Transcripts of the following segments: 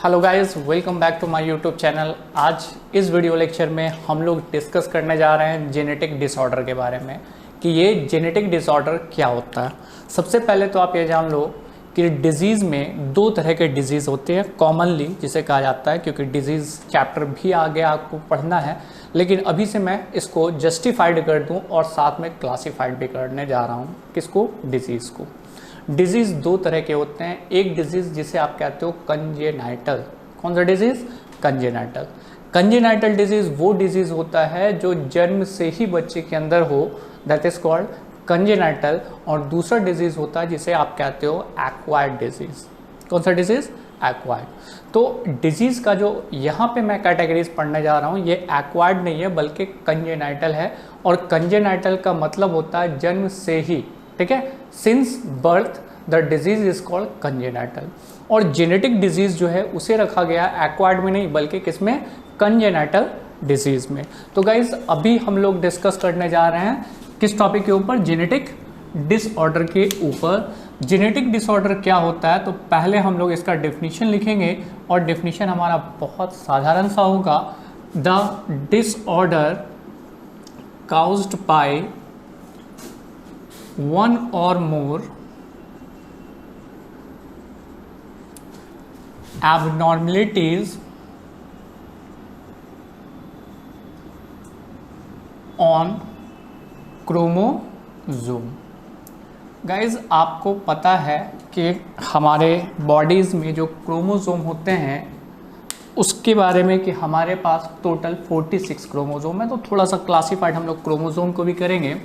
Hello guys, welcome back to my YouTube channel. आज इस video lecture में हम लोग डिस्कस करने जा रहे हैं जेनेटिक डिसऑर्डर के बारे में कि ये जेनेटिक डिसऑर्डर क्या होता है। सबसे पहले तो आप ये जान लो कि डिजीज़ में दो तरह के डिजीज़ होते हैं कॉमनली, जिसे कहा जाता है, क्योंकि डिजीज़ चैप्टर भी आगे आपको पढ़ना है, लेकिन अभी से मैं इसको जस्टिफाइड कर दूं और साथ में क्लासिफाइड भी करने जा रहा हूं। किसको? डिजीज़ को। डिजीज़ दो तरह के होते हैं। एक डिजीज़ जिसे आप कहते हो कंजेनाइटल। कौन सा डिजीज़? कंजेनाइटल। कंजेनाइटल डिजीज़ वो डिजीज़ होता है जो जन्म से ही बच्चे के अंदर हो, दैट इज़ कॉल्ड कंजेनाइटल। और दूसरा डिजीज़ होता है जिसे आप कहते हो एक्वायर्ड डिजीज़। कौन सा डिजीज़? एक्वायर्ड। तो डिजीज़ का जो यहाँ पे मैं कैटेगरीज पढ़ने जा रहा हूँ, ये एक्वायर्ड नहीं है बल्कि कंजेनाइटल है। और कंजेनाइटल का मतलब होता है जन्म से ही, ठीक है, since birth the disease is called congenital. और जेनेटिक डिजीज जो है उसे रखा गया एक्वायर्ड में नहीं बल्कि किसमें? कंजेनाइटल डिजीज में। तो गाइज अभी हम लोग डिस्कस करने जा रहे हैं किस टॉपिक के ऊपर? जेनेटिक डिसऑर्डर के ऊपर। जेनेटिक डिसऑर्डर क्या होता है? तो पहले हम लोग इसका डेफिनेशन लिखेंगे और डेफिनेशन हमारा बहुत साधारण सा होगा। The disorder caused bye one or more abnormalities on chromosome। Guys आपको पता है कि हमारे बॉडीज़ में जो क्रोमोसोम होते हैं उसके बारे में कि हमारे पास टोटल 46 क्रोमोसोम है। तो थोड़ा सा क्लासिफाइड हम लोग क्रोमोसोम को भी करेंगे।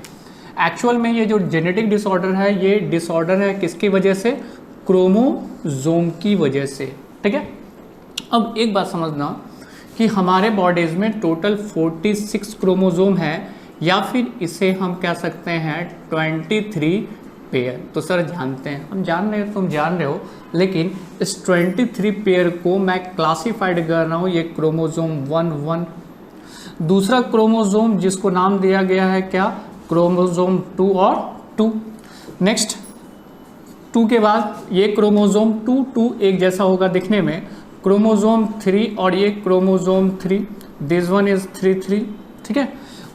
एक्चुअल में ये जो जेनेटिक डिसऑर्डर है, ये डिसऑर्डर है किसकी वजह से? क्रोमोसोम की वजह से, ठीक है। अब एक बात समझना कि हमारे बॉडीज में टोटल 46 क्रोमोसोम है, या फिर इसे हम कह सकते हैं 23 पेयर। तो सर जानते हैं, हम जान रहे हो, तुम जान रहे हो, लेकिन इस 23 पेयर को मैं क्लासिफाइड कर रहा हूँ। ये क्रोमोसोम 1 दूसरा क्रोमोसोम जिसको नाम दिया गया है क्या? क्रोमोसोम 2 और 2। नेक्स्ट 2 के बाद ये क्रोमोसोम 2 एक जैसा होगा दिखने में, क्रोमोसोम 3 और ये क्रोमोसोम 3, दिस वन इज 3, ठीक है।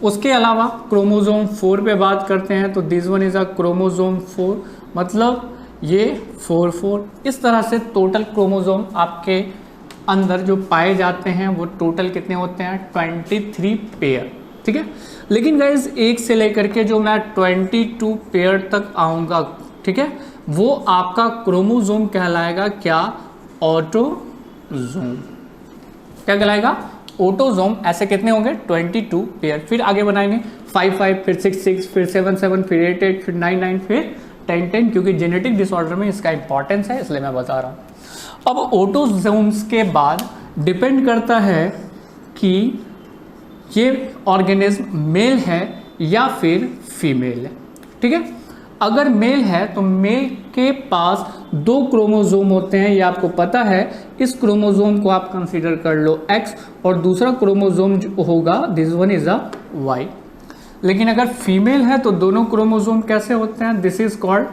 उसके अलावा क्रोमोसोम 4 पे बात करते हैं तो this one is a chromosome 4, मतलब ये 4। इस तरह से टोटल क्रोमोसोम आपके अंदर जो पाए जाते हैं वो टोटल कितने होते हैं? 23 पेयर, ठीक है। लेकिन गाइज एक से लेकर के जो मैं 22 पेयर तक आऊँगा, ठीक है, वो आपका क्रोमोसोम कहलाएगा क्या? ऑटोसोम। क्या कहलाएगा? ऑटोसोम। ऐसे कितने होंगे? 22 पेयर। फिर आगे बनाएंगे 5, फिर 6, फिर 7, फिर 8, फिर 9, फिर 10, क्योंकि जेनेटिक डिसऑर्डर में इसका इंपॉर्टेंस है, इसलिए मैं बता रहा हूँ। अब ऑटोसोम्स के बाद डिपेंड करता है कि ये ऑर्गेनिज्म मेल है या फिर फीमेल है, ठीक है। अगर मेल है तो मेल के पास 2 क्रोमोसोम होते हैं, ये आपको पता है। इस क्रोमोसोम को आप कंसीडर कर लो X और दूसरा क्रोमोसोम जो होगा this one is a Y। लेकिन अगर फीमेल है तो दोनों क्रोमोसोम कैसे होते हैं? This is called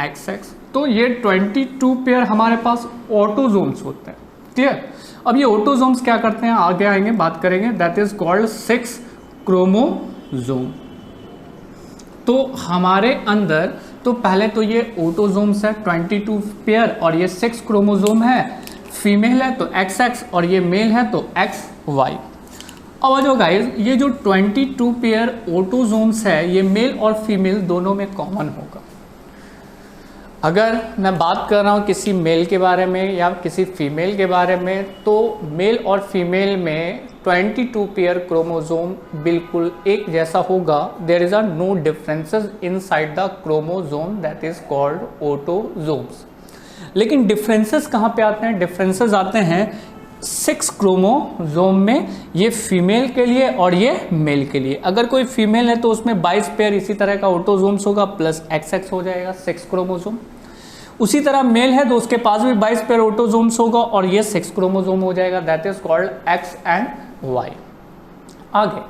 XX। तो ये 22 पेयर हमारे पास ऑटोसोम्स होते हैं, क्लियर। अब ये ऑटोसोम्स क्या करते हैं आगे आएंगे बात करेंगे, दैट इज कॉल्ड 6 क्रोमोसोम। तो हमारे अंदर तो पहले तो ये ऑटोसोम्स है 22 पेयर और ये 6 क्रोमोसोम है। फीमेल है तो XX और ये मेल है तो XY। अब जो गाइस ये जो 22 पेयर ऑटोसोम्स है ये मेल और फीमेल दोनों में कॉमन होगा। अगर मैं बात कर रहा हूँ किसी मेल के बारे में या किसी फीमेल के बारे में, तो मेल और फीमेल में 22 पेयर क्रोमोसोम बिल्कुल एक जैसा होगा। There is a no differences inside the chromosome, that is called autosomes. लेकिन डिफरेंसेस कहाँ पे आते हैं? डिफरेंसेस आते हैं 6 क्रोमोसोम में, ये फीमेल के लिए और ये मेल के लिए। अगर कोई फीमेल है तो उसमें 22 पेयर इसी तरह का ऑटोसोम्स होगा प्लस XX हो जाएगा 6 क्रोमोसोम। उसी तरह मेल है तो उसके पास भी 22 पेयर ऑटोसोम्स होगा और ये 6 क्रोमोसोम हो जाएगा, that is called X and Y। आगे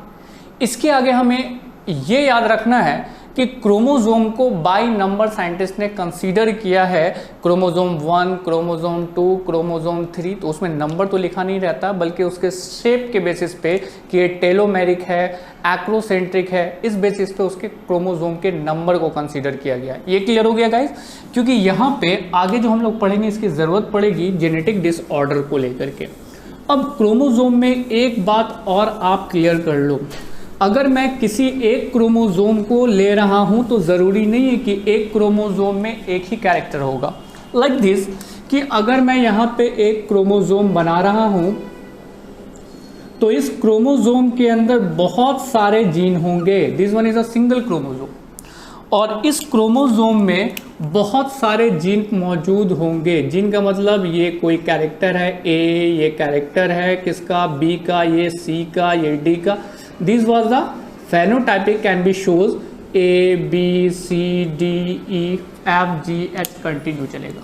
इसके आगे हमें ये याद रखना है कि क्रोमोसोम को बाई नंबर साइंटिस्ट ने कंसीडर किया है, क्रोमोसोम 1, क्रोमोसोम 2, क्रोमोसोम 3, तो उसमें नंबर तो लिखा नहीं रहता बल्कि उसके शेप के बेसिस पे कि ये टेलोमेरिक है, एक्रोसेंट्रिक है, इस बेसिस पे उसके क्रोमोसोम के नंबर को कंसीडर किया गया। ये क्लियर हो गया गाइस? क्योंकि यहाँ पे आगे जो हम लोग पढ़ेंगे इसकी ज़रूरत पड़ेगी जेनेटिक डिसऑर्डर को लेकर के। अब क्रोमोसोम में एक बात और आप क्लियर कर लो, अगर मैं किसी एक क्रोमोसोम को ले रहा हूं तो ज़रूरी नहीं है कि एक क्रोमोसोम में एक ही कैरेक्टर होगा। लाइक दिस कि अगर मैं यहाँ पे एक क्रोमोसोम बना रहा हूं तो इस क्रोमोसोम के अंदर बहुत सारे जीन होंगे। This one is a single chromosome, और इस क्रोमोसोम में बहुत सारे जीन मौजूद होंगे। जीन का मतलब ये कोई कैरेक्टर है ए, ये कैरेक्टर है किसका, बी का, ये सी का, ये डी का। This was the phenotypic can be shows A B C D E F G H, continue चलेगा।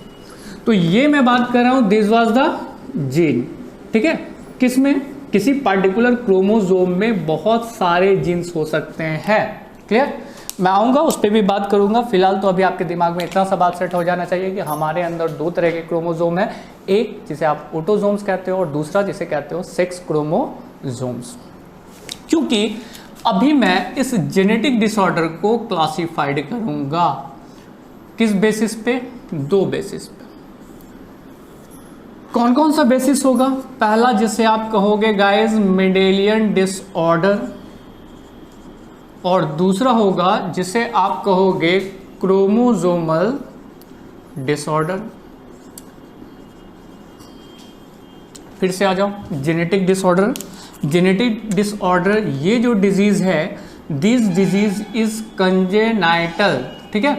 तो ये मैं बात कर रहा हूँ दिस वॉज द जीन, ठीक है। किसमें? किसी पार्टिकुलर क्रोमोसोम में बहुत सारे जीन्स हो सकते हैं। क्लियर? मैं आऊँगा उस पर भी बात करूँगा। फिलहाल तो अभी आपके दिमाग में इतना सा बात सेट हो जाना चाहिए कि हमारे अंदर दो तरह के क्रोमोसोम है, एक जिसे आप ऑटोसोम्स कहते हो और दूसरा जिसे कहते हो सेक्स क्रोमोसोम्स। क्योंकि अभी मैं इस जेनेटिक डिसऑर्डर को क्लासिफाइड करूँगा किस बेसिस पे? दो बेसिस पे। कौन कौन सा बेसिस होगा? पहला जिसे आप कहोगे गाइस मेंडेलियन डिसऑर्डर, और दूसरा होगा जिसे आप कहोगे क्रोमोसोमल डिसऑर्डर। फिर से आ जाओ, जेनेटिक डिसऑर्डर। जेनेटिक डिसऑर्डर ये जो डिजीज है, दिस डिजीज इज कंजेनाइटल, ठीक है।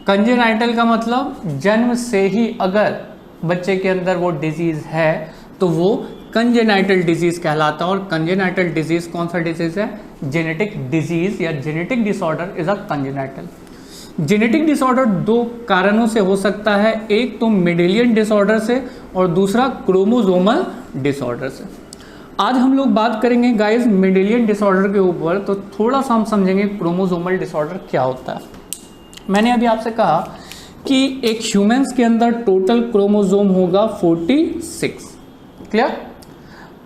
कंजेनाइटल का मतलब जन्म से ही अगर बच्चे के अंदर वो डिजीज है तो वो कंजेनाइटल डिजीज कहलाता है। और कंजेनाइटल डिजीज कौन सा डिजीज है? जेनेटिक डिजीज या genetic disorder is a congenital. Genetic disorder दो कारणों से हो सकता है, एक तो मेंडेलियन डिसऑर्डर से और दूसरा क्रोमोसोमल डिसऑर्डर से। आज हम लोग बात करेंगे गाइस मेंडेलियन डिसऑर्डर के ऊपर, तो थोड़ा सा हम समझेंगे क्रोमोसोमल डिसऑर्डर क्या होता है। मैंने अभी आपसे कहा कि एक ह्यूमंस के अंदर टोटल क्रोमोसोम होगा 46। क्लियर?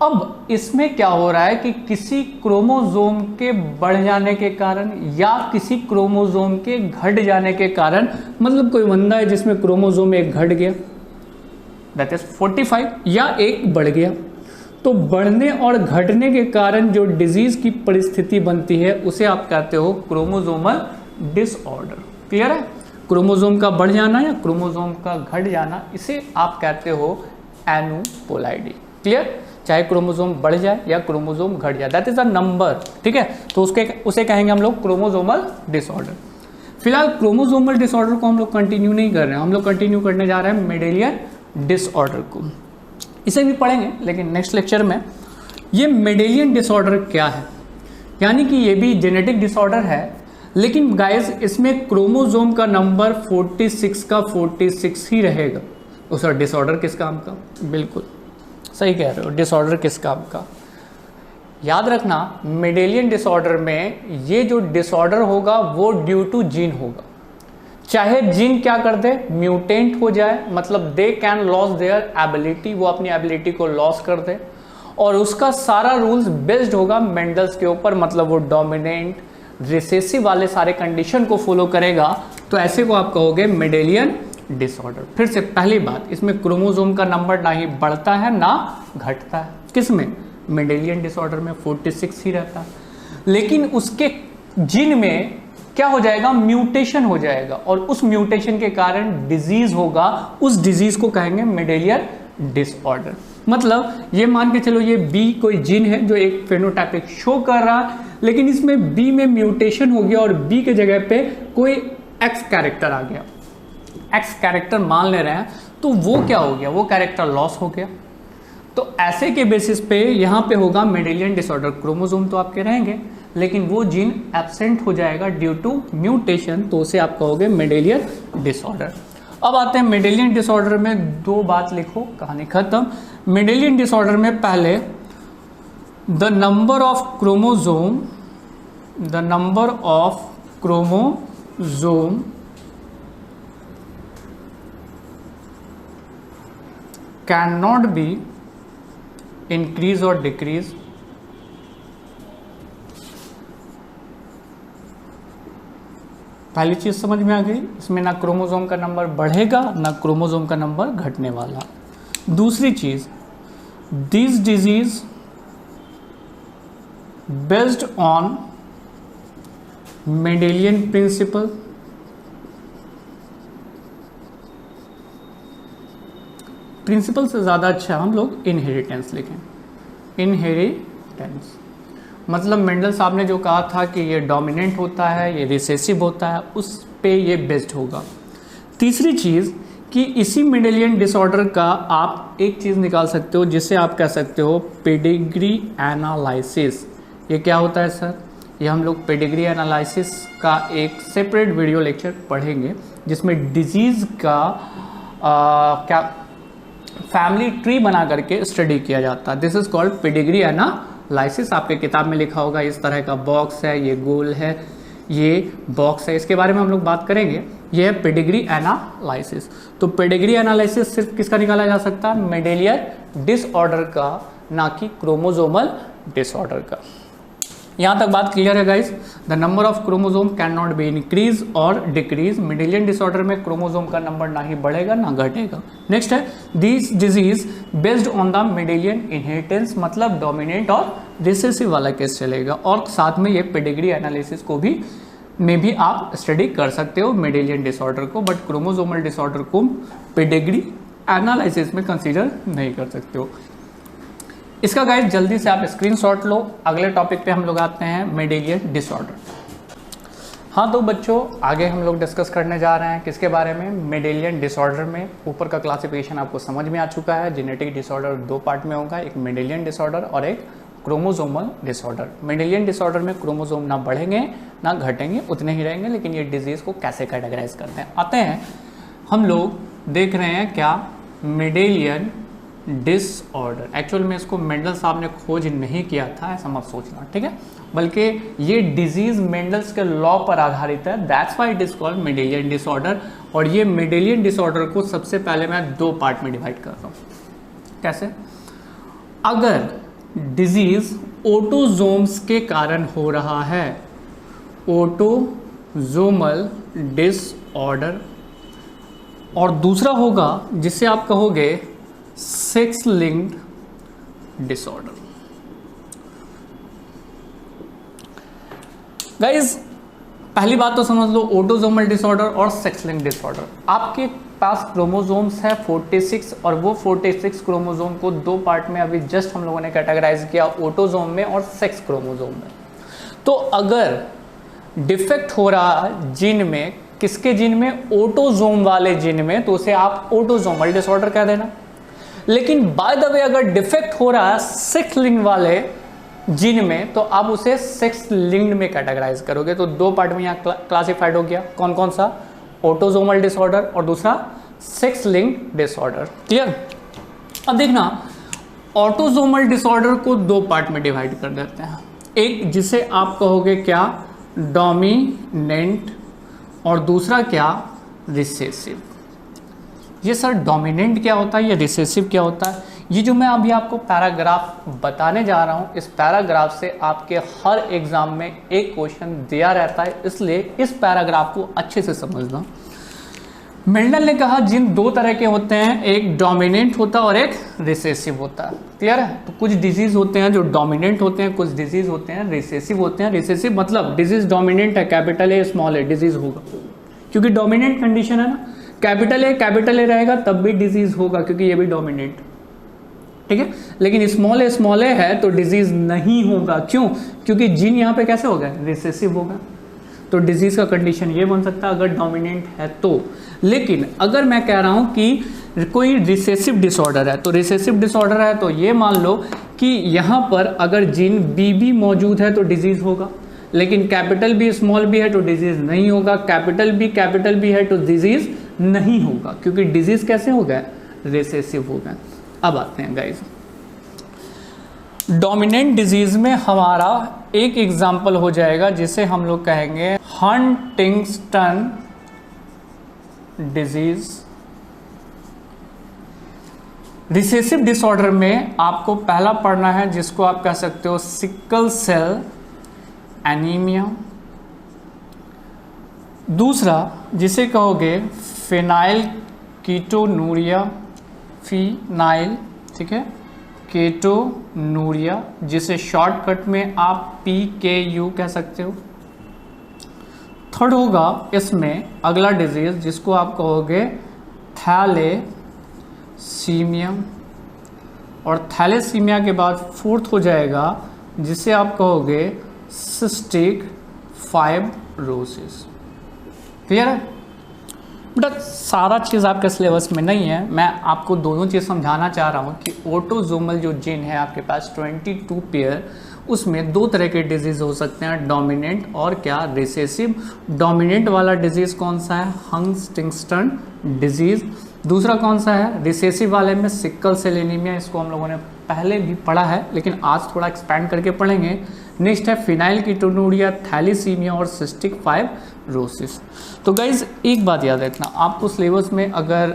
अब इसमें क्या हो रहा है कि किसी क्रोमोसोम के बढ़ जाने के कारण या किसी क्रोमोसोम के घट जाने के कारण, मतलब कोई बंदा है जिसमें क्रोमोसोम एक घट गया, दैट इज 45, या एक बढ़ गया, तो बढ़ने और घटने के कारण जो डिजीज की परिस्थिति बनती है उसे आप कहते हो क्रोमोसोमल डिसऑर्डर। क्लियर है? क्रोमोसोम का बढ़ जाना या क्रोमोसोम का घट जाना, इसे आप कहते हो एनोपोलाइडी। क्लियर? चाहे क्रोमोसोम बढ़ जाए या क्रोमोसोम घट जाए, दैट इज अ नंबर, ठीक है। तो उसे कहेंगे हम लोग क्रोमोसोमल डिसऑर्डर। फिलहाल क्रोमोसोमल डिसऑर्डर को हम लोग कंटिन्यू नहीं कर रहे हैं, हम लोग कंटिन्यू करने जा रहे हैं मेंडेलियन डिसऑर्डर को। इसे भी पढ़ेंगे लेकिन नेक्स्ट लेक्चर में। ये मेंडेलियन डिसऑर्डर क्या है, यानी कि ये भी जेनेटिक डिसऑर्डर है, लेकिन गाइस इसमें क्रोमोसोम का नंबर 46 का 46 ही रहेगा। उस डिसऑर्डर किस काम का? बिल्कुल सही कह रहे हो, डिसऑर्डर किस काम का? याद रखना मेंडेलियन डिसऑर्डर में ये जो डिसऑर्डर होगा वो ड्यू टू जीन होगा। चाहे जीन क्या कर दे, म्यूटेंट हो जाए, मतलब they can loss their ability, वो अपनी एबिलिटी को लॉस कर दे, और उसका सारा रूल्स बेस्ड होगा मेंडल्स के ऊपर, मतलब वो डोमिनेंट रिसेसिव वाले सारे कंडीशन को फॉलो करेगा। तो ऐसे को आप कहोगे मेंडेलियन डिसऑर्डर। फिर से पहली बात, इसमें क्रोमोसोम का नंबर ना ही बढ़ता है ना घटता है। किसमें? मेंडेलियन डिसऑर्डर में 46 ही रहता है, लेकिन उसके जीन में क्या हो जाएगा? म्यूटेशन हो जाएगा, और उस म्यूटेशन के कारण डिजीज होगा, उस डिजीज को कहेंगे मेंडेलियन डिसऑर्डर। मतलब ये मान के चलो ये बी कोई जीन है जो एक फेनोटाइपिक शो कर रहा है, लेकिन इसमें बी में म्यूटेशन हो गया और बी के जगह पे कोई एक्स कैरेक्टर आ गया, एक्स कैरेक्टर मान ले रहे हैं, तो वो क्या हो गया? वो कैरेक्टर लॉस हो गया। तो ऐसे के बेसिस पे यहाँ पे होगा मेंडेलियन डिसऑर्डर। क्रोमोसोम तो आपके रहेंगे लेकिन वो जीन एब्सेंट हो जाएगा ड्यू टू म्यूटेशन, तो उसे आप कहोगे मेंडेलियन डिसऑर्डर। अब आते हैं मेंडेलियन डिसऑर्डर में दो बात लिखो, कहानी खत्म। मेंडेलियन डिसऑर्डर में पहले the number of chromosome can not be increase और डिक्रीज पहली चीज समझ में आ गई, इसमें ना क्रोमोसोम का नंबर बढ़ेगा ना क्रोमोसोम का नंबर घटने वाला। दूसरी चीज, this disease based on Mendelian principle, principle से ज़्यादा अच्छा हम लोग इनहेरिटेंस लिखें। इनहेरिटेंस मतलब मेंडल साहब ने जो कहा था कि ये डोमिनेंट होता है, ये रिसेसिव होता है, उस पे ये बेस्ड होगा। तीसरी चीज़ कि इसी मेंडेलियन डिसऑर्डर का आप एक चीज़ निकाल सकते हो जिसे आप कह सकते हो पेडिग्री एनालिसिस। ये क्या होता है सर? ये हम लोग पेडिग्री एनालिसिस का एक सेपरेट वीडियो लेक्चर पढ़ेंगे जिसमें डिजीज़ का क्या फैमिली ट्री बना करके स्टडी किया जाता है। This is called pedigree analysis. आपके किताब में लिखा होगा, इस तरह का बॉक्स है, ये गोल है, ये बॉक्स है, इसके बारे में हम लोग बात करेंगे। ये है पेडिग्री एनालिसिस। तो पेडिग्री एनालिसिस सिर्फ किसका निकाला जा सकता है? मेंडेलियन डिसऑर्डर का, ना कि क्रोमोसोमल डिसऑर्डर का। यहाँ तक बात क्लियर है guys? The number of chromosome can not be increase और डिक्रीज। मेंडेलियन डिसऑर्डर में क्रोमोसोम का नंबर ना ही बढ़ेगा ना घटेगा। नेक्स्ट है this disease based on the Mendelian inheritance, मतलब डोमिनेंट और रिसेसिव वाला केस चलेगा। और साथ में ये पेडिग्री एनालिसिस को भी में भी आप स्टडी कर सकते हो मेंडेलियन डिसऑर्डर को, बट क्रोमोसोमल डिसऑर्डर को पेडिग्री एनालिसिस में कंसीडर नहीं कर सकते हो। इसका गाइस जल्दी से आप स्क्रीनशॉट लो। अगले टॉपिक पे हम लोग आते हैं मेंडेलियन डिसऑर्डर। हाँ तो बच्चों, आगे हम लोग डिस्कस करने जा रहे हैं किसके बारे में? मेंडेलियन डिसऑर्डर में। ऊपर का क्लासिफिकेशन आपको समझ में आ चुका है। जेनेटिक डिसऑर्डर दो पार्ट में होगा, एक मेंडेलियन डिसऑर्डर और एक क्रोमोसोमल डिसऑर्डर। मेंडेलियन डिसऑर्डर में क्रोमोसोम ना बढ़ेंगे ना घटेंगे, उतने ही रहेंगे, लेकिन ये डिजीज़ को कैसे कैटेगराइज करते हैं आते हैं। हम लोग देख रहे हैं क्या? Mendelian disorder. एक्चुअल में इसको मेंडल साहब ने खोज नहीं किया था, ऐसा मत सोचना, ठीक है? बल्कि ये डिजीज मेंडल्स के लॉ पर आधारित है, that's why it is called Mendelian disorder. और ये मेंडेलियन डिसऑर्डर को सबसे पहले मैं दो पार्ट में डिवाइड कर रहा हूँ। कैसे? अगर डिजीज ऑटोजोम्स के कारण हो रहा है, ऑटोजोमल डिसऑर्डर, और दूसरा होगा जिसे आप कहोगे सेक्स लिंक्ड डिसऑर्डर। गाइज पहली बात तो समझ लो, ऑटोजोमल डिसऑर्डर और सेक्स लिंक्ड डिसऑर्डर। आपके पास क्रोमोसोम्स है 46 और वो 46 क्रोमोसोम को दो पार्ट में अभी जस्ट हम लोगों ने कैटेगराइज किया, ऑटोजोम में और सेक्स क्रोमोसोम में। तो अगर डिफेक्ट हो रहा जीन में, किसके जीन में? ऑटोजोम वाले जीन में, तो उसे आप ऑटोजोमल डिसऑर्डर कह देना। लेकिन बाय द वे अगर डिफेक्ट हो रहा है सेक्स लिंक्ड वाले जीन में, तो आप उसे सेक्स लिंक्ड में कैटेगराइज करोगे। तो दो पार्ट में यहाँ क्लासिफाइड हो गया। कौन कौन सा? ऑटोजोमल डिसऑर्डर और दूसरा सेक्स लिंक्ड डिसऑर्डर। क्लियर? अब देखना, ऑटोजोमल डिसऑर्डर को दो पार्ट में डिवाइड कर देते हैं। एक जिसे आप कहोगे क्या? डोमिनेंट, और दूसरा क्या? रिसेसिव। ये सर डोमिनेंट क्या होता है, ये रिसेसिव क्या होता है? ये जो मैं अभी आपको पैराग्राफ बताने जा रहा हूँ, इस पैराग्राफ से आपके हर एग्जाम में एक क्वेश्चन दिया रहता है, इसलिए इस पैराग्राफ को अच्छे से समझना। मेंडल ने कहा जिन दो तरह के होते हैं, एक डोमिनेंट होता है और एक रिसेसिव होता है। क्लियर है? तो कुछ डिजीज होते हैं जो डोमिनेंट होते हैं, कुछ डिजीज होते हैं रिसेसिव होते हैं। रिसेसिव मतलब डिजीज डोमिनेंट है, capital A small A, disease होगा, क्योंकि डोमिनेंट कंडीशन है ना। कैपिटल ए रहेगा तब भी डिजीज होगा, क्योंकि ये भी डोमिनेंट, ठीक है। लेकिन स्मॉल ए है तो डिजीज नहीं होगा। क्यों? क्योंकि जीन यहाँ पे कैसे होगा? रिसेसिव होगा। तो डिजीज का कंडीशन ये बन सकता है अगर डोमिनेंट है तो। लेकिन अगर मैं कह रहा हूँ कि कोई रिसेसिव डिसऑर्डर है, तो रिसेसिव डिसऑर्डर है तो ये मान लो कि यहाँ पर अगर जीन बी मौजूद है तो डिजीज होगा, लेकिन कैपिटल बी स्मॉल बी है तो डिजीज नहीं होगा, कैपिटल बी है तो डिजीज नहीं होगा, क्योंकि डिजीज कैसे होगा? रिसेसिव होगा। अब आते हैं गाइस, डोमिनेंट डिजीज में हमारा एक एग्जाम्पल हो जाएगा जिसे हम लोग कहेंगे हंटिंगटन डिजीज। रिसेसिव डिसऑर्डर में आपको पहला पढ़ना है जिसको आप कह सकते हो सिकल सेल एनीमिया। दूसरा जिसे कहोगे फिनाइल कीटोनूरिया, फिनाइल, ठीक है, कीटोनूरिया, जिसे शॉर्टकट में आप PKU कह सकते हो। थर्ड होगा इसमें अगला डिजीज जिसको आप कहोगे थैलेसीमिया, और थैलेसीमिया के बाद फोर्थ हो जाएगा जिसे आप कहोगे सिस्टिक फाइब्रोसिस। क्लियर है? बेटा सारा चीज़ आपके सिलेबस में नहीं है, मैं आपको दोनों चीज़ समझाना चाह रहा हूँ कि ऑटोजोमल जो जीन है आपके पास 22 पेयर, उसमें दो तरह के डिजीज़ हो सकते हैं, डोमिनेंट और क्या, रिसेसिव। डोमिनेंट वाला डिजीज़ कौन सा है? Huntington disease. दूसरा कौन सा है? रिसेसिव वाले में सिकल सेल एनीमिया, इसको हम लोगों ने पहले भी पढ़ा है लेकिन आज थोड़ा एक्सपैंड करके पढ़ेंगे। नेक्स्ट है फिनाइल कीटोनूरिया, थैलेसीमिया और सिस्टिक फाइब्रोसिस। तो गाइज एक बात याद रखना, आपको सिलेबस में अगर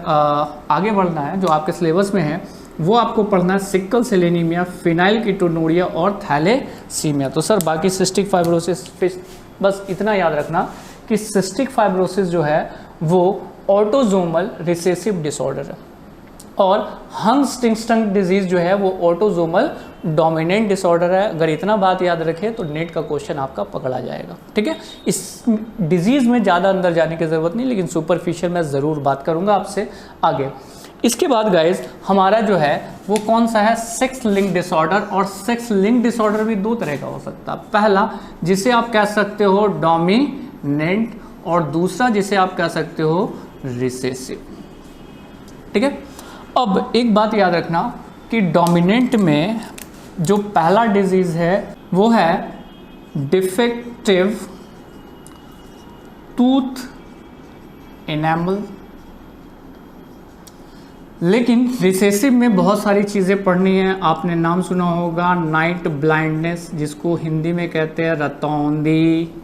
आगे बढ़ना है, जो आपके सिलेबस में है वो आपको पढ़ना है sickle cell anaemia, phenylketonuria और थैलेसीमिया। तो सर बाकी सिस्टिक फाइब्रोसिस, बस इतना याद रखना कि सिस्टिक फाइब्रोसिस जो है वो ऑटोजोमल रिसेसिव डिसऑर्डर है और हंटिंगटन डिजीज जो है वो ऑटोजोमल डोमिनेंट डिसऑर्डर है। अगर इतना बात याद रखें तो नेट का क्वेश्चन आपका पकड़ा जाएगा। ठीक है, इस डिजीज में ज़्यादा अंदर जाने की ज़रूरत नहीं, लेकिन सुपरफिशियल मैं ज़रूर बात करूंगा आपसे आगे। इसके बाद गाइज हमारा जो है वो कौन सा है? Sex link disorder. और सेक्स लिंक डिसऑर्डर भी दो तरह का हो सकता है। पहला जिसे आप कह सकते हो डोमिनेंट, और दूसरा जिसे आप कह सकते हो रिसेसिव। ठीक है, अब एक बात याद रखना कि डोमिनेंट में जो पहला डिजीज है वो है डिफेक्टिव टूथ एनामल, लेकिन रिसेसिव में बहुत सारी चीज़ें पढ़नी है। आपने नाम सुना होगा नाइट ब्लाइंडनेस, जिसको हिंदी में कहते हैं रतौंधी।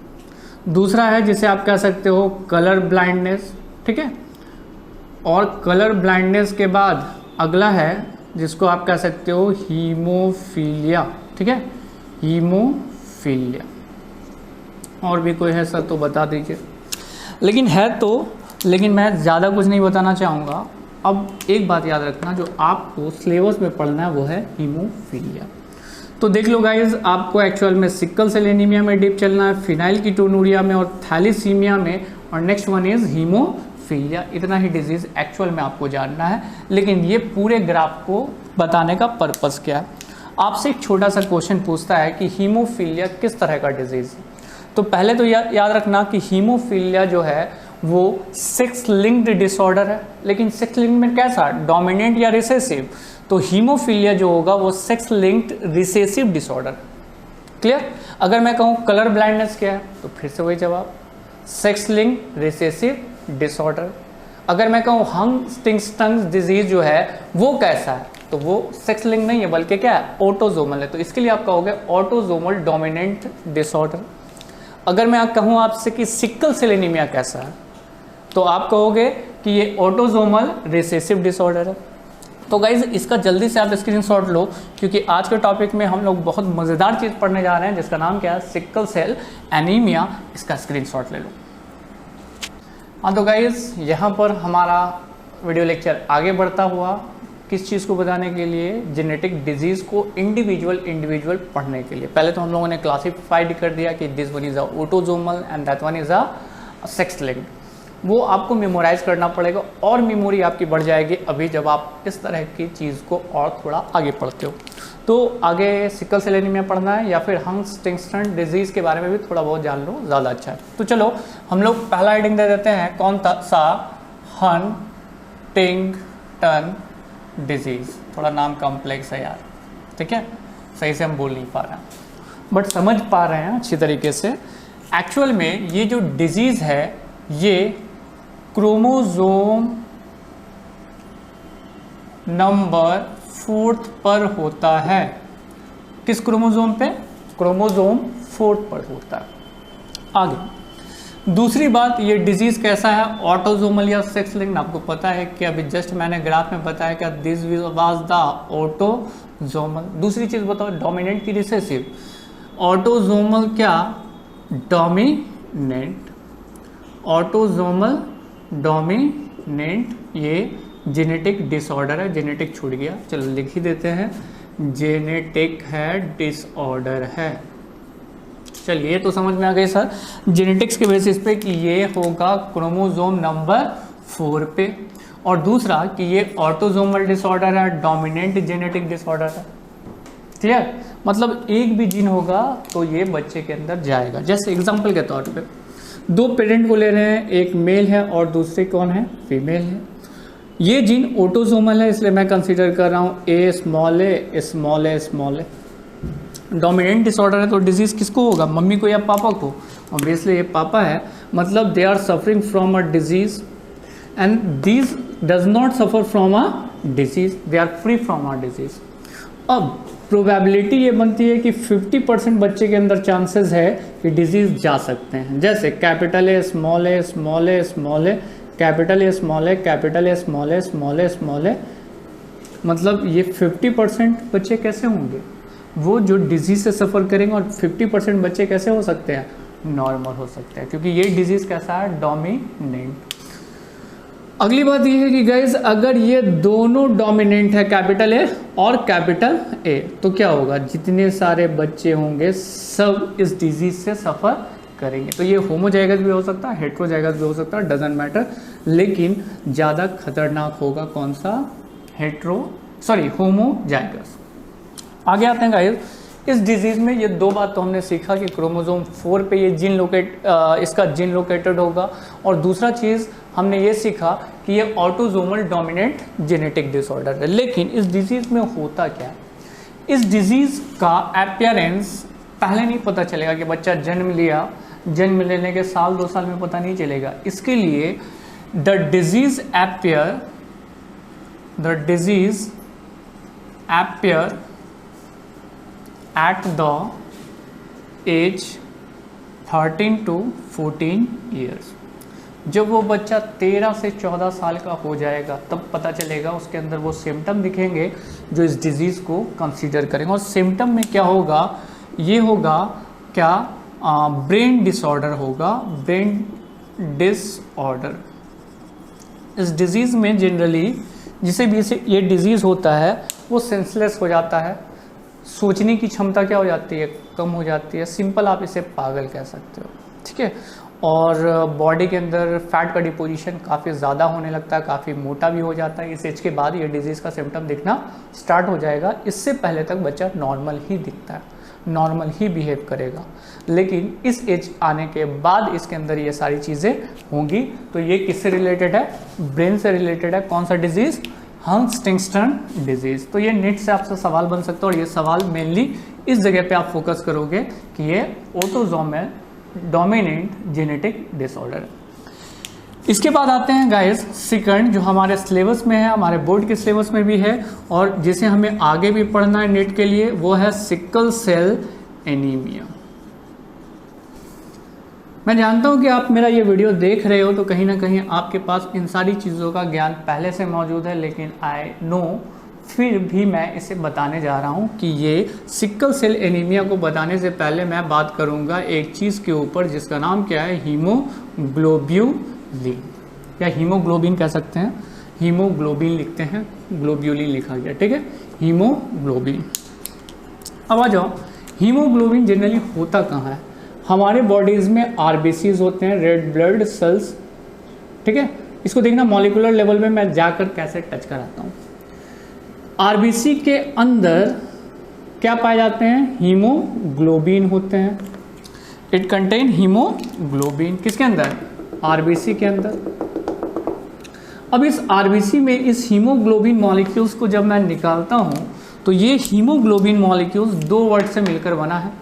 दूसरा है जिसे आप कह सकते हो कलर ब्लाइंडनेस। ठीक है, और कलर ब्लाइंडनेस के बाद अगला है जिसको आप कह सकते हो हीमोफीलिया। ठीक है, हीमोफीलिया। और भी कोई है सर तो बता दीजिए, लेकिन है तो, लेकिन मैं ज़्यादा कुछ नहीं बताना चाहूँगा। अब एक बात याद रखना, जो आपको सिलेबस में पढ़ना है वो है हीमोफीलिया। तो देख लो गाइज, आपको एक्चुअल में सिकल सेल एनीमिया में डीप चलना है, फिनाइल कीटोनूरिया में और थैलेसीमिया में, और नेक्स्ट वन इज हीमोफीलिया। इतना ही डिजीज एक्चुअल में आपको जानना है, लेकिन ये पूरे ग्राफ को बताने का पर्पस क्या है। आपसे एक छोटा सा क्वेश्चन पूछता है कि हीमोफीलिया किस तरह का डिजीज है। तो पहले तो याद रखना कि हीमोफीलिया जो है वो सेक्स लिंक्ड डिसऑर्डर है, लेकिन सेक्स लिंक्ड में कैसा? डोमिनेंट या रिसेसिव? तो हीमोफीलिया जो होगा वो sex linked recessive disorder. Clear? अगर मैं कहूँ कलर ब्लाइंडनेस क्या है, तो फिर से वही जवाब, सेक्स लिंक्ड रिसेसिव डिसऑर्डर। अगर मैं कहूँ हंटिंगटन डिजीज जो है वो कैसा है, तो वो सेक्स लिंक नहीं है बल्कि क्या है? ऑटोजोमल है। तो इसके लिए आप कहोगे ऑटोजोमल डोमिनेंट डिसऑर्डर। अगर मैं कहूँ आपसे कि सिकल सेल एनीमिया कैसा है, तो आप कहोगे कि ये ऑटोजोमल रिसेसिव डिसऑर्डर है। तो गाइज इसका जल्दी से आप स्क्रीनशॉट लो, क्योंकि आज के टॉपिक में हम लोग बहुत मज़ेदार चीज़ पढ़ने जा रहे हैं जिसका नाम क्या है? Sickle cell anaemia. इसका स्क्रीनशॉट ले लो। हाँ तो गाइज यहाँ पर हमारा वीडियो लेक्चर आगे बढ़ता हुआ किस चीज़ को बताने के लिए? जेनेटिक डिजीज़ को इंडिविजुअल पढ़ने के लिए। पहले तो हम लोगों ने क्लासिफाइड कर दिया कि this one is a autosomal and that one is a sex linked. वो आपको मेमोराइज करना पड़ेगा और मेमोरी आपकी बढ़ जाएगी अभी जब आप इस तरह की चीज़ को और थोड़ा आगे पढ़ते हो। तो आगे सिकल सेल एनीमिया पढ़ना है या फिर हंटिंगटन डिजीज़ के बारे में भी थोड़ा बहुत जान लो, ज़्यादा अच्छा है। तो चलो हम लोग पहला हेडिंग दे देते हैं, कौन सा? Huntington disease. थोड़ा नाम कॉम्प्लेक्स है यार, ठीक है, सही से हम बोल नहीं पा रहे हैं बट समझ पा रहे हैं अच्छी तरीके से। एक्चुअल में ये जो डिजीज़ है ये क्रोमोसोम नंबर 4 पर होता है। किस क्रोमोसोम पे? क्रोमोसोम 4th पर होता है। आगे दूसरी बात, ये डिजीज़ कैसा है, ऑटोजोमल या सेक्स लिंक्ड। आपको पता है कि अभी जस्ट मैंने ग्राफ में बताया कि दिस वाज द ऑटोजोमल। दूसरी चीज़ बताओ, डोमिनेंट की रिसेसिव। ऑटोजोमल क्या, डोमिनेंट। ऑटोजोमल डोमिनेंट ये जेनेटिक डिसऑर्डर है, जेनेटिक छूट गया, चलो लिख ही देते हैं, जेनेटिक है डिसऑर्डर है। चलिए ये तो समझ में आ गई सर, जेनेटिक्स के बेसिस पे कि ये होगा क्रोमोसोम नंबर 4 पे, और दूसरा कि ये ऑटोजोमल डिसऑर्डर है, डोमिनेंट जेनेटिक डिसऑर्डर है। क्लियर, मतलब एक भी जीन होगा तो ये बच्चे के अंदर जाएगा। जैसे एग्जांपल के तौर पे दो पेरेंट को ले रहे हैं, एक मेल है और दूसरे कौन है, फीमेल है। ये जीन ऑटोजोमल है, इसलिए मैं कंसीडर कर रहा हूँ ए small A small A small A. Dominant disorder है तो डिजीज किसको होगा, मम्मी को या पापा को? ऑब्वियसली ये पापा है, मतलब they are suffering from a disease and these does not suffer from a disease, they are free from a disease. अब प्रोबेबिलिटी ये बनती है कि 50% बच्चे के अंदर चांसेस है कि डिजीज जा सकते हैं। जैसे capital A small A small A small A, capital A small A capital A small A small A small A, मतलब ये 50% बच्चे कैसे होंगे, वो जो डिजीज से सफ़र करेंगे, और 50% बच्चे कैसे हो सकते हैं, नॉर्मल हो सकते हैं, क्योंकि ये डिजीज कैसा है, डोमिनेंट। अगली बात ये है कि गाइज अगर ये दोनों डोमिनेंट है, कैपिटल ए और कैपिटल ए, तो क्या होगा, जितने सारे बच्चे होंगे सब इस डिजीज से सफ़र करेंगे। तो ये होमोजाइगस भी हो सकता है, हेट्रोजाइगस भी हो सकता है, डजंट मैटर, लेकिन ज़्यादा खतरनाक होगा कौन सा, होमोजाइगस। आगे आते हैं गाइस, इस डिजीज़ में ये दो बात तो हमने सीखा कि क्रोमोसोम 4 पे ये इसका जीन लोकेटेड होगा, और दूसरा चीज़ हमने ये सीखा कि ये ऑटोजोमल डोमिनेंट जेनेटिक डिसऑर्डर है। लेकिन इस डिजीज़ में होता क्या है, इस डिजीज़ का अपीयरेंस पहले नहीं पता चलेगा कि बच्चा जन्म लिया, जन्म लेने के साल 2 साल में पता नहीं चलेगा। इसके लिए the disease appear at the age 13 to 14 years। जब वो बच्चा 13 से 14 साल का हो जाएगा तब पता चलेगा, उसके अंदर वो सिम्टम दिखेंगे जो इस डिज़ीज़ को कंसीडर करेंगे। और सिम्टम में क्या होगा, ये होगा क्या, ब्रेन डिसऑर्डर होगा, ब्रेन डिसऑर्डर। इस डिज़ीज़ में जनरली जिसे भी ये डिज़ीज़ होता है वो सेंसलेस हो जाता है, सोचने की क्षमता क्या हो जाती है, कम हो जाती है, सिंपल आप इसे पागल कह सकते हो, ठीक है। और बॉडी के अंदर फैट का डिपोजिशन काफ़ी ज़्यादा होने लगता है, काफ़ी मोटा भी हो जाता है। इस एज के बाद ये डिज़ीज़ का सिम्टम दिखना स्टार्ट हो जाएगा। इससे पहले तक बच्चा नॉर्मल ही दिखता है, नॉर्मल ही बिहेव करेगा, लेकिन इस एज आने के बाद इसके अंदर ये सारी चीज़ें होंगी। तो ये किससे रिलेटेड है, ब्रेन से रिलेटेड है। कौन सा डिजीज़, हंटिंगटन डिजीज़। तो ये नेट से आपसे सवाल बन सकता है, और ये सवाल मेनली इस जगह पे आप फोकस करोगे कि ये ऑटोजोमल डोमिनेंट जेनेटिक डिसऑर्डर है। इसके बाद आते हैं गाइस सेकंड, जो हमारे सिलेबस में है, हमारे बोर्ड के सिलेबस में भी है और जिसे हमें आगे भी पढ़ना है नेट के लिए, वो है सिकल सेल एनीमिया। मैं जानता हूं कि आप मेरा ये वीडियो देख रहे हो तो कहीं ना कहीं आपके पास इन सारी चीज़ों का ज्ञान पहले से मौजूद है, लेकिन आई नो फिर भी मैं इसे बताने जा रहा हूं कि ये सिकल सेल एनीमिया को बताने से पहले मैं बात करूंगा एक चीज़ के ऊपर जिसका नाम क्या है, हीमोग्लोब्यूलिन, या हीमोग्लोबिन कह सकते हैं, हीमोग्लोबिन लिखते हैं, ग्लोब्यूलिन लिखा गया, ठीक है, हीमोग्लोबिन। अब आ जाओ, हीमोग्लोबिन जनरली होता कहाँ है, हमारे बॉडीज़ में आरबीसीज होते हैं, रेड ब्लड सेल्स, ठीक है। इसको देखना मॉलिक्यूलर लेवल में मैं जाकर कैसे टच कराता हूँ। आरबीसी के अंदर क्या पाए जाते हैं, हीमोग्लोबिन होते हैं। इट कंटेन हीमोग्लोबिन, किसके अंदर, आरबीसी के अंदर। अब इस आरबीसी में इस हीमोग्लोबिन मॉलिक्यूल्स को जब मैं निकालता हूँ तो ये हीमोग्लोबिन मॉलिक्यूल्स दो वर्ड से मिलकर बना है,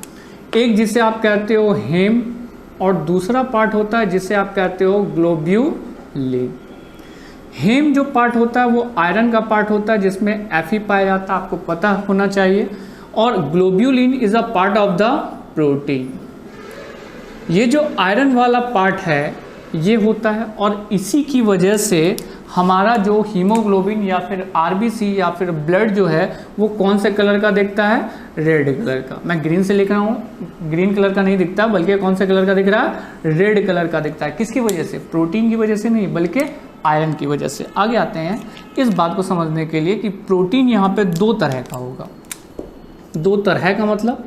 एक जिसे आप कहते हो हेम और दूसरा पार्ट होता है जिसे आप कहते हो ग्लोब्यूलिन। हेम जो पार्ट होता है वो आयरन का पार्ट होता है जिसमें Fe पाया जाता है, आपको पता होना चाहिए, और globulin is a part of the protein. ये जो आयरन वाला पार्ट है ये होता है, और इसी की वजह से हमारा जो हीमोग्लोबिन या फिर आरबीसी या फिर ब्लड जो है वो कौन से कलर का दिखता है, रेड कलर का। मैं ग्रीन से लिख रहा हूँ, ग्रीन कलर का नहीं दिखता, बल्कि कौन से कलर का दिख रहा है, रेड कलर का दिखता है। किसकी वजह से, प्रोटीन की वजह से नहीं, बल्कि आयरन की वजह से। आगे आते हैं इस बात को समझने के लिए कि प्रोटीन यहाँ पे दो तरह का होगा। दो तरह का मतलब,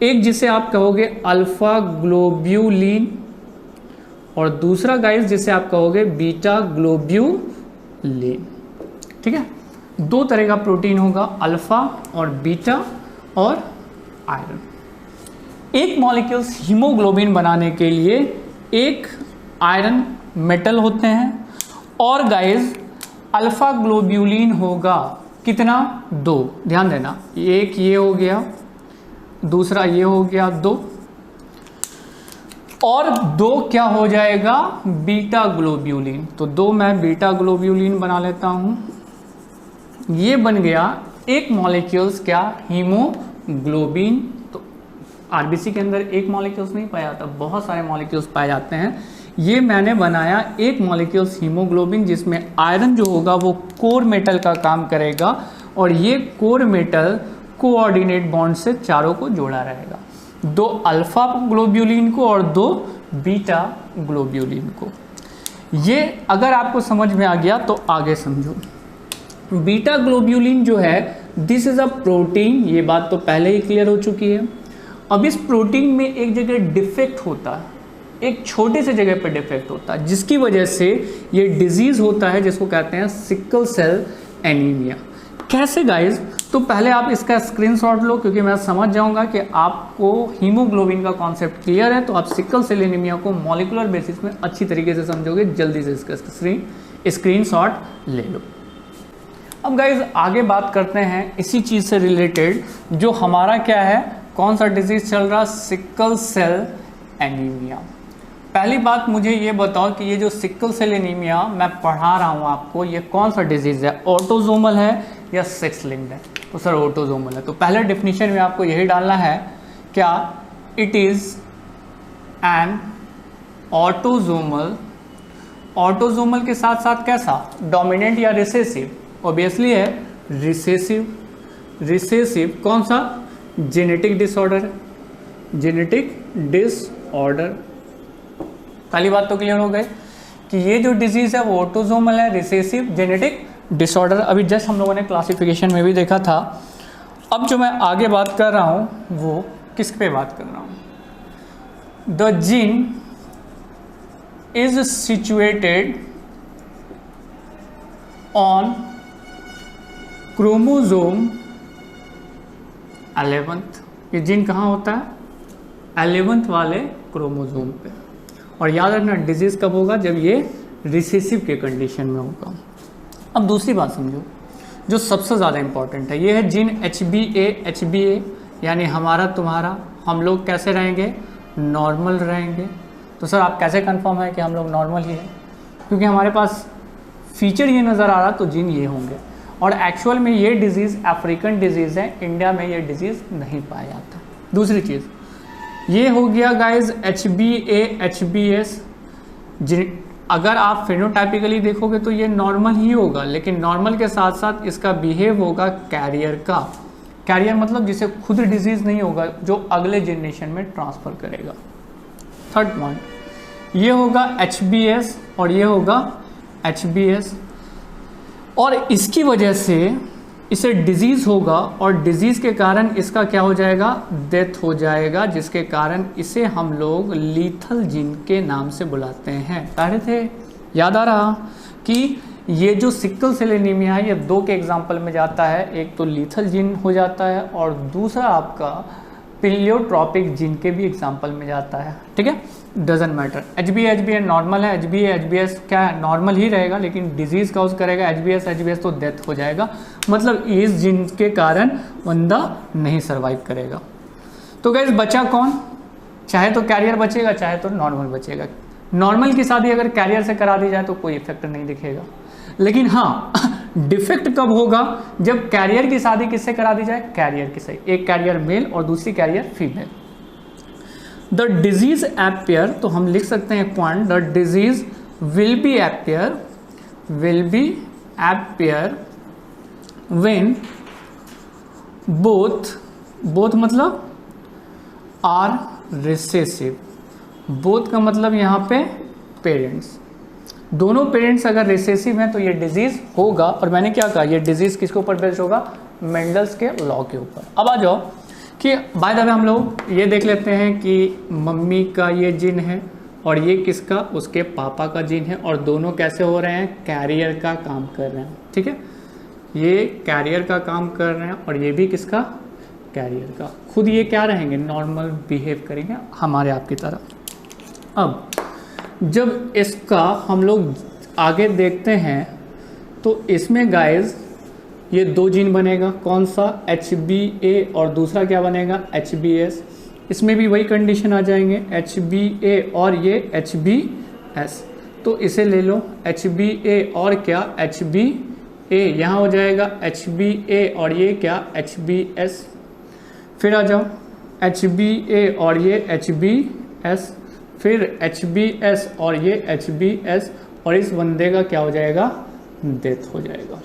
एक जिसे आप कहोगे अल्फा ग्लोब्यूलिन, और दूसरा गाइस जिसे आप कहोगे बीटा ग्लोब्यूलिन। ठीक है, दो तरह का प्रोटीन होगा, अल्फा और बीटा और आयरन। एक मॉलिक्यूल्स हीमोग्लोबिन बनाने के लिए एक आयरन मेटल होते हैं, और गाइस अल्फा ग्लोब्यूलिन होगा कितना, दो। ध्यान देना, एक ये हो गया, दूसरा ये हो गया, दो, और दो क्या हो जाएगा, बीटा ग्लोब्यूलिन। तो दो मैं बीटा ग्लोब्यूलिन बना लेता हूं। ये बन गया एक मॉलिक्यूल्स क्या, हीमोग्लोबिन। तो आरबीसी के अंदर एक मॉलिक्यूल्स नहीं पाया जाता, बहुत सारे मॉलिक्यूल्स पाए जाते हैं। ये मैंने बनाया एक मॉलिक्यूल्स हीमोग्लोबिन, जिसमें आयरन जो होगा वो कोर मेटल का काम करेगा, और ये कोर मेटल कोऑर्डिनेट बॉन्ड से चारों को जोड़ा रहेगा, दो अल्फा ग्लोब्यूलिन को और दो बीटा ग्लोब्यूलिन को। ये अगर आपको समझ में आ गया तो आगे समझो। बीटा ग्लोब्यूलिन जो है दिस इज अ प्रोटीन, ये बात तो पहले ही क्लियर हो चुकी है। अब इस प्रोटीन में एक जगह डिफेक्ट होता है, एक छोटे से जगह पर डिफेक्ट होता है, जिसकी वजह से ये डिजीज होता है जिसको कहते हैं सिकल सेल एनीमिया। कैसे गाइज, तो पहले आप इसका स्क्रीनशॉट लो, क्योंकि मैं समझ जाऊंगा कि आपको हीमोग्लोबिन का कॉन्सेप्ट क्लियर है, तो आप सिकल सेल एनीमिया को मॉलिकुलर बेसिस में अच्छी तरीके से समझोगे। जल्दी से इसका स्क्रीनशॉट ले लो। अब गाइज आगे बात करते हैं इसी चीज़ से रिलेटेड, जो हमारा क्या है, कौन सा डिजीज चल रहा, सिकल सेल एनीमिया। पहली बात मुझे ये बताओ कि ये जो सिकल सेल एनीमिया मैं पढ़ा रहा हूँ आपको, ये कौन सा डिजीज़ है, ऑटोजोमल है या सेक्स लिंक्ड है? तो सर ऑटोजोमल है। तो पहले डेफिनेशन में आपको यही डालना है, क्या, it is an autosomal. Autosomal के साथ साथ कैसा, डोमिनेंट या रिसेसिव? ऑब्वियसली है रिसेसिव। रिसेसिव कौन सा, जेनेटिक डिसऑर्डर, जेनेटिक डिसऑर्डर। पहली बात तो क्लियर हो गई कि ये जो डिजीज़ है वो ऑटोजोमल है, रिसेसिव, जेनेटिक डिसऑर्डर। अभी जस्ट हम लोगों ने क्लासिफिकेशन में भी देखा था। अब जो मैं आगे बात कर रहा हूँ वो किस पे बात कर रहा हूँ, the gene is situated on chromosome 11th। ये जीन कहाँ होता है, 11th वाले क्रोमोसोम पे। और याद रखना डिजीज कब होगा, जब ये रिसेसिव के कंडीशन में होगा। अब दूसरी बात समझो जो सबसे ज़्यादा इंपॉर्टेंट है, ये है जीन HbA यानी हमारा तुम्हारा। हम लोग कैसे रहेंगे, नॉर्मल रहेंगे। तो सर आप कैसे कंफर्म है कि हम लोग नॉर्मल ही हैं? क्योंकि हमारे पास फीचर ये नज़र आ रहा, तो जीन ये होंगे। और एक्चुअल में ये डिज़ीज़ अफ्रीकन डिजीज़ है, इंडिया में ये डिज़ीज़ नहीं पाया जाता। दूसरी चीज़ ये हो गया गाइज HbA-HbS। अगर आप फिनोटाइपिकली देखोगे तो ये नॉर्मल ही होगा, लेकिन नॉर्मल के साथ साथ इसका बिहेव होगा कैरियर का। कैरियर मतलब जिसे खुद डिजीज़ नहीं होगा, जो अगले जनरेशन में ट्रांसफ़र करेगा। थर्ड पॉइंट ये होगा HbS और ये होगा HbS, और इसकी वजह से इसे डिजीज़ होगा, और डिजीज़ के कारण इसका क्या हो जाएगा, डेथ हो जाएगा, जिसके कारण इसे हम लोग लीथल जीन के नाम से बुलाते हैं। कह रहे थे, याद आ रहा कि ये जो सिकल सेल एनीमिया है ये दो के एग्जाम्पल में जाता है, एक तो लीथल जीन हो जाता है और दूसरा आपका पिलियोट्रॉपिक जीन के भी एग्जाम्पल में जाता है। ठीक है, डजेंट मैटर। HbA नॉर्मल है, HbA-HbS क्या है, नॉर्मल ही रहेगा, लेकिन डिजीज़ काउज करेगा HbS तो डेथ हो जाएगा। मतलब इस जीन के कारण बंदा नहीं सर्वाइव करेगा। तो गाइस बचा कौन, चाहे तो कैरियर बचेगा, चाहे तो नॉर्मल बचेगा। नॉर्मल की शादी अगर कैरियर से करा दी जाए तो कोई इफेक्ट नहीं दिखेगा, लेकिन हाँ डिफेक्ट कब होगा, जब कैरियर की शादी किससे करा दी जाए, कैरियर की सही, एक कैरियर मेल और दूसरी carrier female. The disease appear, तो हम लिख सकते हैं point, the disease will be appear when both मतलब आर रिसेसिव, बोथ का मतलब यहाँ पे पेरेंट्स, दोनों पेरेंट्स अगर रिसेसिव हैं तो ये डिजीज होगा। और मैंने क्या कहा, ये डिजीज किसके ऊपर बेस्ड होगा, मेंडल्स के लॉ के ऊपर। अब आ जाओ कि बाय द वे हम लोग ये देख लेते हैं कि मम्मी का ये जीन है और ये किसका, उसके पापा का जीन है, और दोनों कैसे हो रहे हैं, कैरियर का काम कर रहे हैं। ठीक है, ये कैरियर का काम कर रहे हैं और ये भी किसका, कैरियर का। खुद ये क्या रहेंगे, नॉर्मल बिहेव करेंगे हमारे आपकी तरह। अब जब इसका हम लोग आगे देखते हैं तो इसमें गाइस ये दो जीन बनेगा, कौन सा, HBA, और दूसरा क्या बनेगा, HBS। इसमें भी वही कंडीशन आ जाएंगे, HBA और ये HBS। तो इसे ले लो, HBA और क्या, HBA, यहाँ हो जाएगा HBA और ये क्या, HBS। फिर आ जाओ HBA और ये HBS, फिर HBS और ये HBS, और इस बंदे का क्या हो जाएगा, डेथ हो जाएगा।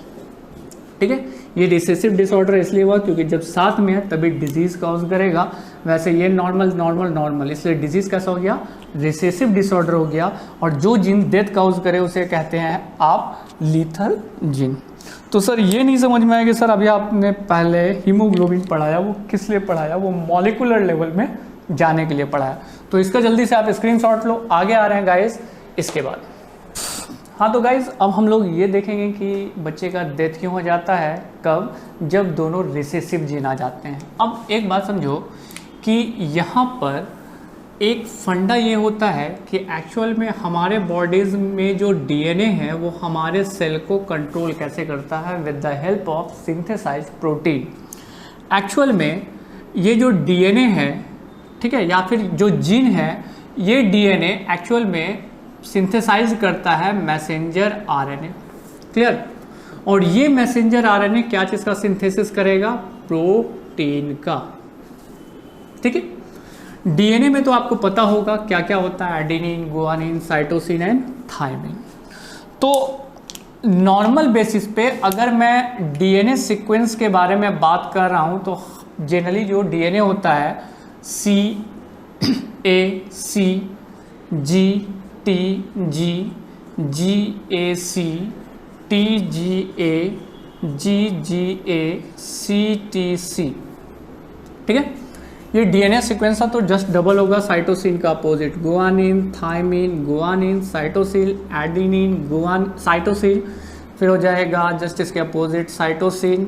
ठीक है, ये रिसेसिव डिसऑर्डर इसलिए हुआ क्योंकि जब साथ में है तभी डिजीज कॉज करेगा। वैसे ये नॉर्मल, इसलिए डिजीज कैसा हो गया, रिसेसिव डिसऑर्डर हो गया। और जो जीन डेथ कॉज करे उसे कहते हैं आप लीथल जीन। तो सर ये नहीं समझ में आया कि सर अभी आपने पहले हीमोग्लोबिन पढ़ाया, वो किस लिए पढ़ाया, वो मॉलिक्यूलर लेवल में जाने के लिए पढ़ाया। तो इसका जल्दी से आप स्क्रीनशॉट लो, आगे आ रहे हैं गाइस इसके बाद। हाँ तो गाइज अब हम लोग ये देखेंगे कि बच्चे का डेथ क्यों हो जाता है, कब, जब दोनों रिसेसिव जीन आ जाते हैं। अब एक बात समझो कि यहाँ पर एक फंडा ये होता है कि एक्चुअल में हमारे बॉडीज में जो डीएनए है वो हमारे सेल को कंट्रोल कैसे करता है, with the help of synthesised protein. Actual में ये जो डीएनए है, ठीक है, या फिर जो जीन है, ये डीएनए एक्चुअल में सिंथेसाइज करता है मैसेंजर आरएनए। क्लियर, और ये मैसेंजर आरएनए क्या चीज का सिंथेसिस करेगा, प्रोटीन का। ठीक है, डीएनए में तो आपको पता होगा क्या क्या होता है, adenine, guanine, cytosine and thymine. तो नॉर्मल बेसिस पे अगर मैं डीएनए सीक्वेंस के बारे में बात कर रहा हूं तो जनरली जो डीएनए होता है CAC, GTG, GAC, TGA, GGA, CTC। ठीक है, ये डीएनए सीक्वेंस था तो जस्ट डबल होगा, साइटोसिन का opposite guanine, thymine, guanine, cytosine, adenine, cytosine, फिर हो जाएगा जस्ट इसके अपोजिट साइटोसिन,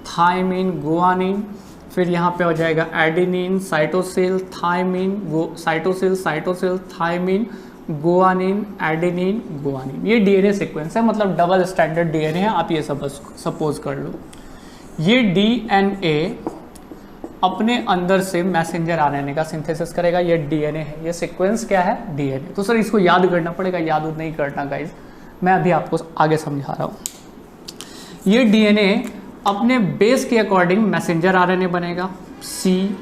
थायमिन, गुआनिन, फिर यहाँ पे हो जाएगा adenine, cytosine, thymine, cytosine, thymine, guanine, adenine, guanine. ये डीएनए सीक्वेंस है, मतलब डबल स्टैंडर्ड डीएनए है, आप ये सपोज कर लो। ये डीएनए अपने अंदर से मैसेंजर आरएनए का सिंथेसिस करेगा, ये डीएनए है, ये सीक्वेंस क्या है, डीएनए। तो सर इसको याद करना पड़ेगा, याद नहीं करना गाइज, मैं अभी आपको आगे समझा रहा हूँ। ये डीएनए अपने बेस के अकॉर्डिंग मैसेंजर आरएनए बनेगा, CAC,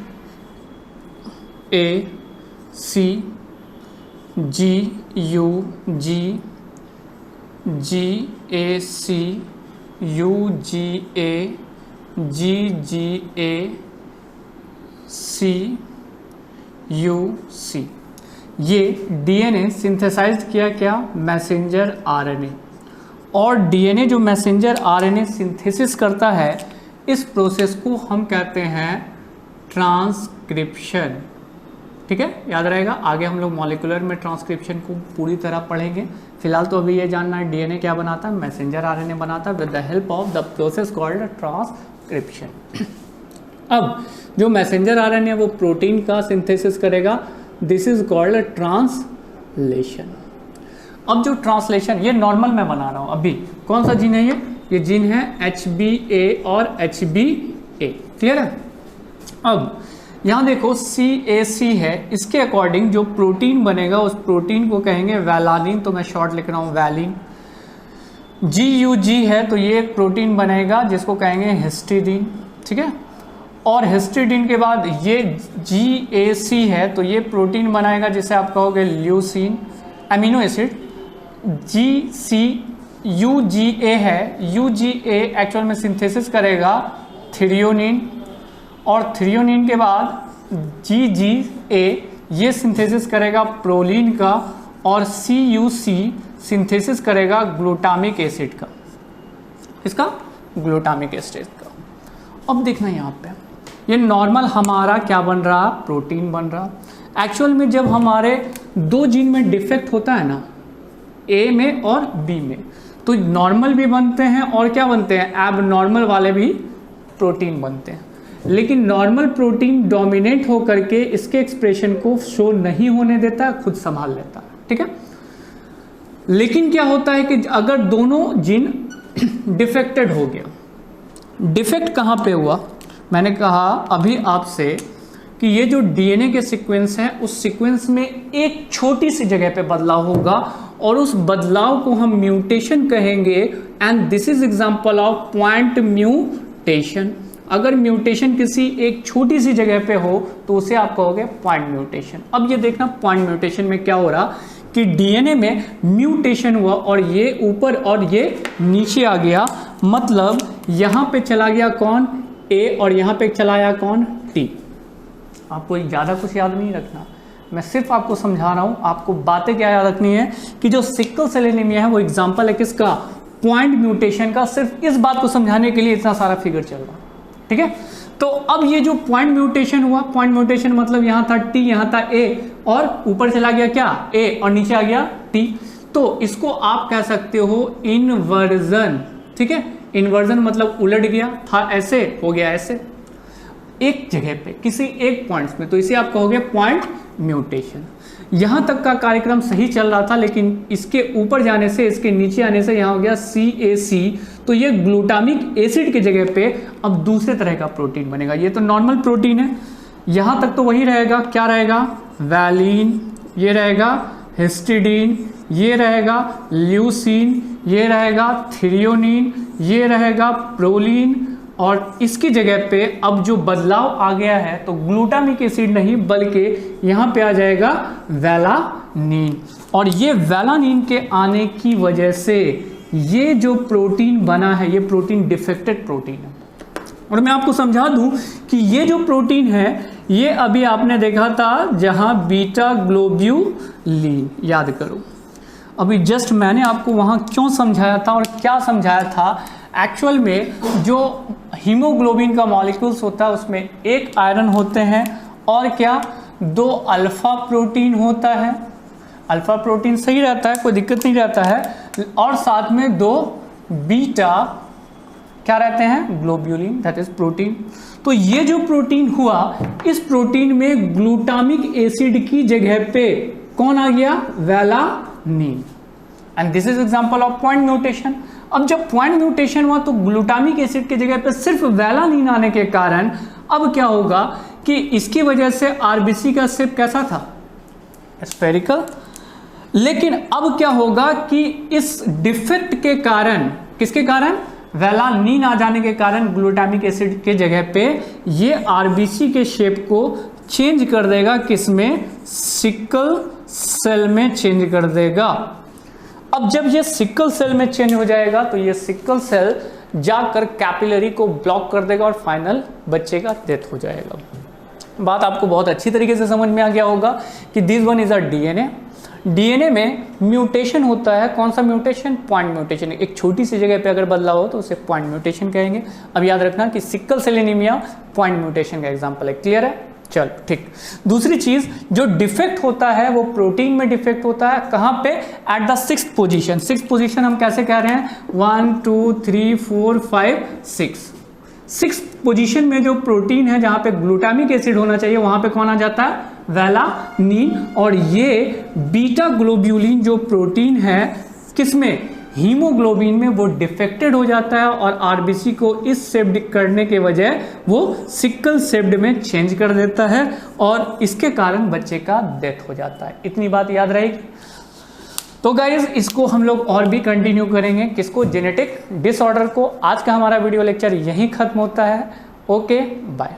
GUG, GAC, UGA, GGA, CUC। ये डीएनए सिंथेसाइज किया क्या, मैसेंजर आरएनए। और डीएनए जो मैसेंजर आरएनए सिंथेसिस करता है, इस प्रोसेस को हम कहते हैं ट्रांसक्रिप्शन। ठीक है, याद रहेगा, आगे हम लोग मॉलिक्यूलर में ट्रांसक्रिप्शन को पूरी तरह पढ़ेंगे। फिलहाल तो अभी ये जानना है डीएनए क्या बनाता है, मैसेंजर आरएनए बनाता है with the help of the process called transcription. अब जो मैसेंजर आरएनए है वो प्रोटीन का सिंथेसिस करेगा, दिस इज कॉल्ड ट्रांसलेशन। अब जो ट्रांसलेशन, ये नॉर्मल मैं बना रहा हूँ अभी, कौन सा जीन है ये जीन है HBA और HBA। क्लियर है। अब यहाँ देखो CAC है, इसके अकॉर्डिंग जो प्रोटीन बनेगा उस प्रोटीन को कहेंगे वैलानिन, तो मैं शॉर्ट लिख रहा हूँ वैलिन। GUG है तो ये एक प्रोटीन बनेगा जिसको कहेंगे हिस्टीडीन। ठीक है, और हिस्टिडीन के बाद ये GAC है, तो ये प्रोटीन बनाएगा जिसे आप कहोगे ल्यूसीन, अमीनो एसिड। UGA है, UGA एक्चुअल में सिंथेसिस करेगा थ्रियोनिन, और थ्रियोनिन के बाद GGA ये सिंथेसिस करेगा प्रोलीन का, और CUC सिंथेसिस करेगा ग्लूटामिक एसिड का, इसका ग्लूटामिक एसिड का। अब देखना यहाँ पे ये नॉर्मल हमारा क्या बन रहा, प्रोटीन बन रहा। एक्चुअल में जब हमारे 2 जीन में डिफेक्ट होता है ना, A में और B में, तो नॉर्मल भी बनते हैं और क्या बनते हैं, एबनॉर्मल वाले भी प्रोटीन बनते हैं। लेकिन नॉर्मल प्रोटीन डोमिनेट होकर के इसके एक्सप्रेशन को शो नहीं होने देता, खुद संभाल लेता है, ठीक है। लेकिन क्या होता है कि अगर दोनों जीन डिफेक्टेड हो गया, डिफेक्ट कहाँ पे हुआ, मैंने कहा अभी आपसे कि ये जो डीएनए के सीक्वेंस हैं उस सीक्वेंस में एक छोटी सी जगह पे बदलाव होगा और उस बदलाव को हम म्यूटेशन कहेंगे, and this is example of point mutation. अगर म्यूटेशन किसी एक छोटी सी जगह पे हो तो उसे आप कहोगे पॉइंट म्यूटेशन। अब ये देखना पॉइंट म्यूटेशन में क्या हो रहा कि डीएनए में म्यूटेशन हुआ और ये ऊपर और ये नीचे आ गया, मतलब यहाँ पे चला गया कौन, ए, और यहाँ पे चला गया कौन, टी। आपको ज़्यादा कुछ याद नहीं रखना, मैं सिर्फ आपको समझा रहा हूँ। आपको बातें क्या याद रखनी है कि जो सिकल सेल एनीमिया है वो एग्जाम्पल है किसका, पॉइंट म्यूटेशन का। सिर्फ इस बात को समझाने के लिए इतना सारा फिगर चल रहा, ठीक है। तो अब ये जो पॉइंट म्यूटेशन हुआ, पॉइंट म्यूटेशन मतलब यहाँ था टी, यहाँ था ए, और ऊपर चला गया क्या, ए, और नीचे आ गया टी। तो इसको आप कह सकते हो इनवर्जन, ठीक है। इन्वर्जन मतलब उलट गया, था ऐसे हो गया ऐसे, एक जगह पे किसी एक पॉइंट्स में, तो इसे आप कहोगे पॉइंट म्यूटेशन। यहाँ तक का कार्यक्रम सही चल रहा था, लेकिन इसके ऊपर जाने से, इसके नीचे आने से यहाँ हो गया CAC, तो ये ग्लूटामिक एसिड की जगह पे अब दूसरे तरह का प्रोटीन बनेगा। ये तो नॉर्मल प्रोटीन है, यहाँ तक तो वही रहेगा, क्या रहेगा, वैलिन, ये रहेगा हिस्टिडीन, ये रहेगा ल्यूसीन, ये रहेगा थ्रियोनिन, ये रहेगा प्रोलीन, और इसकी जगह पे अब जो बदलाव आ गया है तो ग्लूटामिक एसिड नहीं बल्कि यहाँ पे आ जाएगा वेलानिन। और ये वेलानिन के आने की वजह से ये जो प्रोटीन बना है ये प्रोटीन डिफेक्टेड प्रोटीन है। और मैं आपको समझा दूं कि ये जो प्रोटीन है ये अभी आपने देखा था जहां बीटा ग्लोब्यूलिन, याद करो अभी जस्ट मैंने आपको वहां क्यों समझाया था और क्या समझाया था। एक्चुअल में जो हीमोग्लोबिन का मॉलिक्यूल्स होता है उसमें एक आयरन होते हैं और क्या, 2 अल्फा प्रोटीन होता है। अल्फा प्रोटीन सही रहता है, कोई दिक्कत नहीं रहता है, और साथ में 2 बीटा क्या रहते हैं, ग्लोब्यूलिन, दैट इज प्रोटीन। तो ये जो प्रोटीन हुआ, इस प्रोटीन में ग्लूटामिक एसिड की जगह पे कौन आ गया, valine, and this is example of point mutation. अब जब पॉइंट म्यूटेशन हुआ तो ग्लूटामिक एसिड की जगह पे सिर्फ वेलानिन आने के कारण अब क्या होगा कि इसकी वजह से आरबीसी का शेप कैसा था, स्फेरिकल। लेकिन अब क्या होगा कि इस डिफेक्ट के कारण, किसके कारण, वेलानिन आ जाने के कारण ग्लूटामिक एसिड के जगह पे ये आरबीसी के शेप को चेंज कर देगा, किसमें, सिकल सेल में चेंज कर देगा। अब जब ये सिकल सेल में चेंज हो जाएगा तो ये सिकल सेल जाकर कैपिलरी को ब्लॉक कर देगा और फाइनल बच्चे का डेथ हो जाएगा। बात आपको बहुत अच्छी तरीके से समझ में आ गया होगा कि this one is a DNA. DNA में म्यूटेशन होता है, कौन सा म्यूटेशन, पॉइंट म्यूटेशन। एक छोटी सी जगह पे अगर बदलाव हो तो उसे पॉइंट म्यूटेशन कहेंगे। अब याद रखना कि sickle cell anaemia point mutation का एग्जांपल है। क्लियर है, चल ठीक। दूसरी चीज जो डिफेक्ट होता है वो प्रोटीन में डिफेक्ट होता है, कहां पे, at the 6th position. 6th position हम कैसे कह रहे हैं, 1 2 3 4 5 6। 6th पोजीशन में जो प्रोटीन है जहां पे ग्लूटामिक एसिड होना चाहिए वहां पे कौन आ जाता है, वेलानिन। और ये बीटा ग्लोब्यूलिन जो प्रोटीन है किसमें, हीमोग्लोबिन में, वो डिफेक्टेड हो जाता है और आरबीसी को इस शेप्ड करने के वजह वो सिकल शेप्ड में चेंज कर देता है और इसके कारण बच्चे का डेथ हो जाता है। इतनी बात याद रहेगी। तो गाइज इसको हम लोग और भी कंटिन्यू करेंगे, किसको, जेनेटिक डिसऑर्डर को। आज का हमारा वीडियो लेक्चर यहीं खत्म होता है। Okay bye.